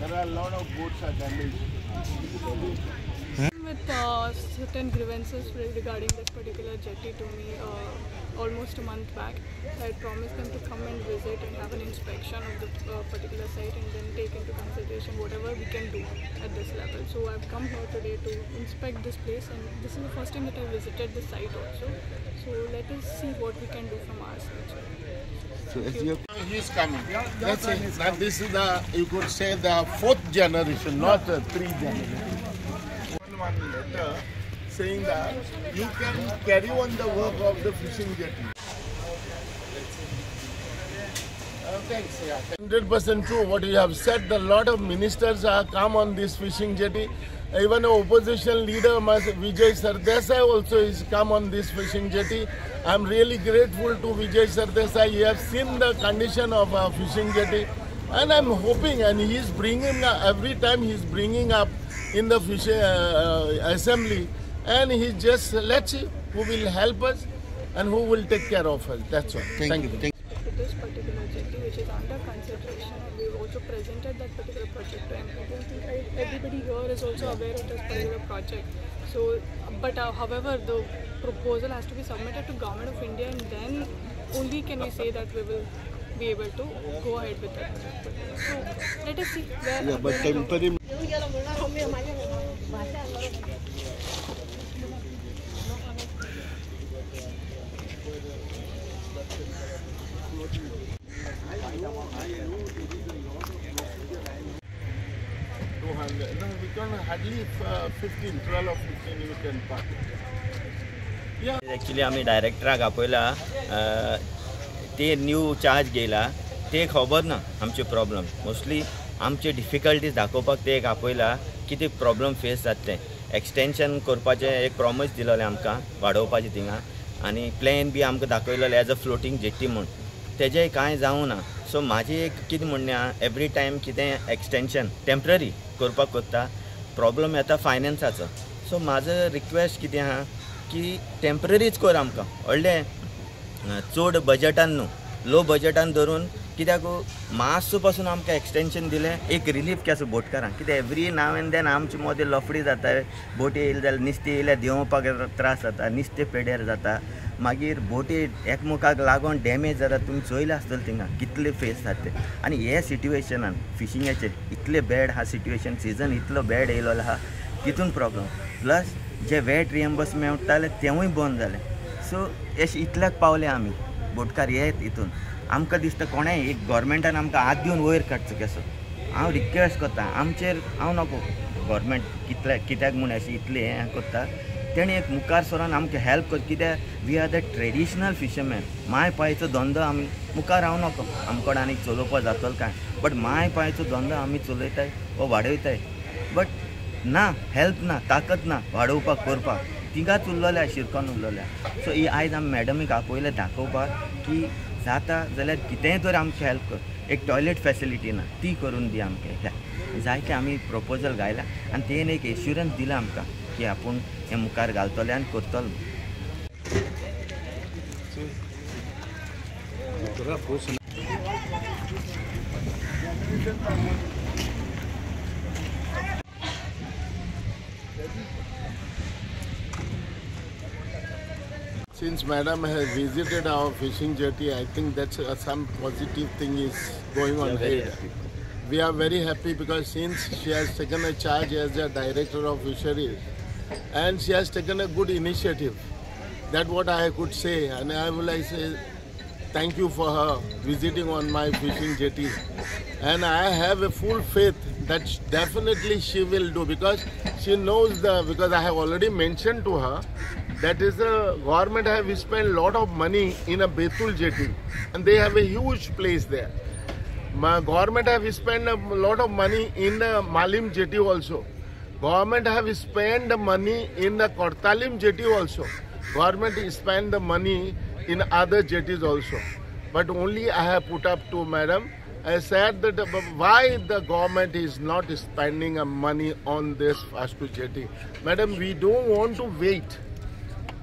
There are a lot of boats are damaged. With certain grievances regarding this particular jetty to me almost a month back. I had promised them to come and visit and have an inspection of the particular site and then take into consideration whatever we can do at this level. So I've come here today to inspect this place, and this is the first time that I visited the site also. So let us see what we can do from our side. So he's coming. That's it. Now this is the, you could say, the fourth generation, not the three generation. One letter saying that you can carry on the work of the fishing jetty. Thanks. Yeah. 100% true what you have said. A lot of ministers have come on this fishing jetty. Even an opposition leader, Vijay Sardesai, also is come on this fishing jetty. I am really grateful to Vijay Sardesai. You have seen the condition of a fishing jetty, and I am hoping, and he is bringing every time he is bringing up in the fishing assembly, and he just, let's see who will help us and who will take care of us. That's all. Thank you. This particular jetty, which is under consideration, and we've also presented that particular project to MP. I don't think everybody here is also aware of this particular project. So, but however, the proposal has to be submitted to Government of India, and then only can we say that we will be able to go ahead with that. So let us see where. Yeah, but temporary. 200. No, we can hardly 15, 12 or 15 you can park. Yeah. Actually, आम्ही डायरेक्टराक आपयला ते new charge घेयला ते खबर ना आमचे problem mostly आमचे difficulties दाखोवपाक ते एक आपयला कितें प्रॉब्लम फेस जातले एक्सटेंशन करपाचें एक प्रॉमिस दिलोलें आमकां वाडोवपाचें थिंगा आनी प्लॅन बी आमकां दाखयलोलें एज अ फ्लोटींग जेट्टी म्हूण तेजें कांय जावं ना सो म्हाजें एक कितें म्हणणें आहा एवरी टायम कितें एक्सटेंशन टेम्पररी करपाक कोत्ता प्रॉब्लम येता फायनान्साचो सो म्हाजो रिक्वेस्ट कितें आहा की टेम्पररीच कर आमकां व्हडलें चड बजटान न्हू लो बजटान धरून कित्याक मातसो पासून आमकां एक्सटेंशन दिलें एक रिलीफ केसो बोटकारांक कित्याक एवरी नाव एंड देन आमचे मदें लफडी जाता बोटी येयले जाल्यार नुस्तें येयल्यार देंवपाक त्रास जाता नुस्तें पेड्यार जाता मागीर बोटी एकमेकाक लागून डॅमेज जाता तुमी चोयलें आसतलें थिंगा कितले फेस जाता ते आनी हे सिट्युएशनान फिशिंगाचें इतलें बॅड आहा सिट्युएशन सिजन इतलो बॅड येयलो आहा तितून प्रॉब्लम प्लस जे वेट रिएम्बर्स मेळटाले तेवूय बंद जालें सो अशें इतल्याक पावले आमी बोटकार येत हितून आमकां दिसता कोणेंय एक गव्हर्मेंटान आमकां हात दिवन वयर काडचो कसो हांव रिक्वेस्ट करता आमचेर हांव नको गव्हर्मेंट कित्याक म्हूण अशें इतलें हें करता तेणी एक मुखार सरोन आमकां हेल्प कर कित्याक we are the traditional fisherman माय पायचो धंदो आमी मुखार हांव नको आमकोण आनीक चलोवपा जातलो काय बट माय पायचो धंदो आमी चलयताय वो वाडयताय बट ना हेल्प ना ताकद ना वाडोवपाक करपाक तिगाच उरलोल्या शिरकोन उरलोल्या सो ही आयज आमी मॅडमीक आपयलें दाखोवपाक की जाता जाल्यार कितेंय तर आमकां हेल्प कर एक टॉयलेट फॅसिलिटी ना ती करून दी आमकां जायते आमी प्रपोजल घायला आनी तेन एक एश्युरन्स दिला आमकां की आपूण हें मुखार घालतले आनी करतलो Since Madam has visited our fishing jetty, I think that's some positive thing is going on here. We are very happy because since she has taken a charge as the Director of Fisheries and she has taken a good initiative. That's what I could say, and I will say thank you for her visiting on my fishing jetty. And I have a full faith that definitely she will do because she knows because I have already mentioned to her that is the government have spent a lot of money in a Betul jetty and they have a huge place there. My government have spent a lot of money in the Malim jetty also. Government have spent the money in the Kortalim jetty also. Government spent the money in other jetties also. But only I have put up to Madam. I said that why the government is not spending money on this Vastu jetty. Madam, we don't want to wait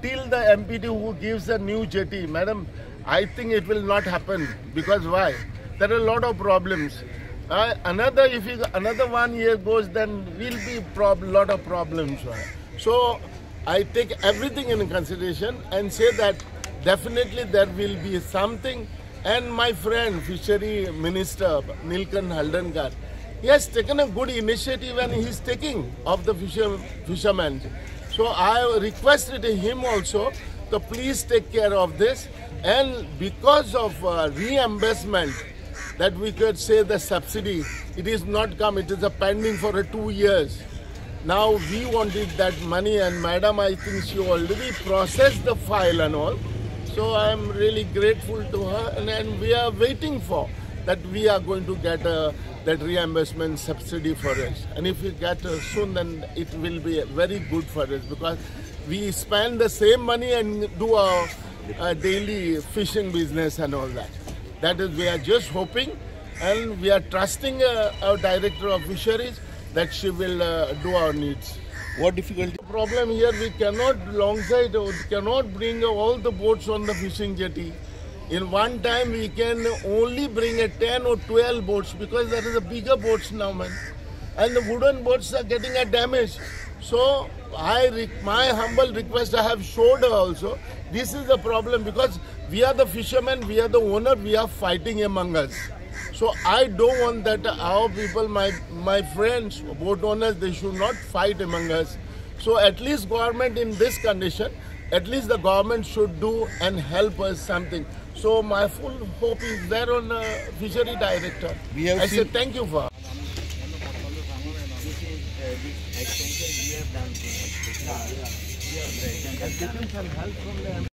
till the MPD who gives a new jetty. Madam, I think it will not happen because why? There are a lot of problems. Another 1 year goes, then will be lot of problems. So I take everything in consideration and say that definitely there will be something. And my friend, Fishery Minister Nilkan Haldankar, he has taken a good initiative and he is taking of the fishermen. So I requested him also to please take care of this. And because of reimbursement, that we could say the subsidy, it is not come, it is a pending for 2 years. Now we wanted that money, and madam, I think she already processed the file and all. So I am really grateful to her, and we are waiting for that we are going to get that reimbursement subsidy for us. And if we get soon, then it will be very good for us, because we spend the same money and do our daily fishing business and all that. That is, we are just hoping, and we are trusting our Director of Fisheries that she will do our needs. What difficulty? The problem here, we cannot cannot bring all the boats on the fishing jetty. In one time, we can only bring 10 or 12 boats, because there is a bigger boats now, man. And the wooden boats are getting damaged. So my humble request, I have showed her also, this is the problem, because we are the fishermen, we are the owner, we are fighting among us. So I don't want that our people, my friends, boat owners, they should not fight among us. So at least government in this condition, at least the government should do and help us something. So my full hope is there on the Fishery Director. I say thank you for. This extension we have done. We have taken some help from them.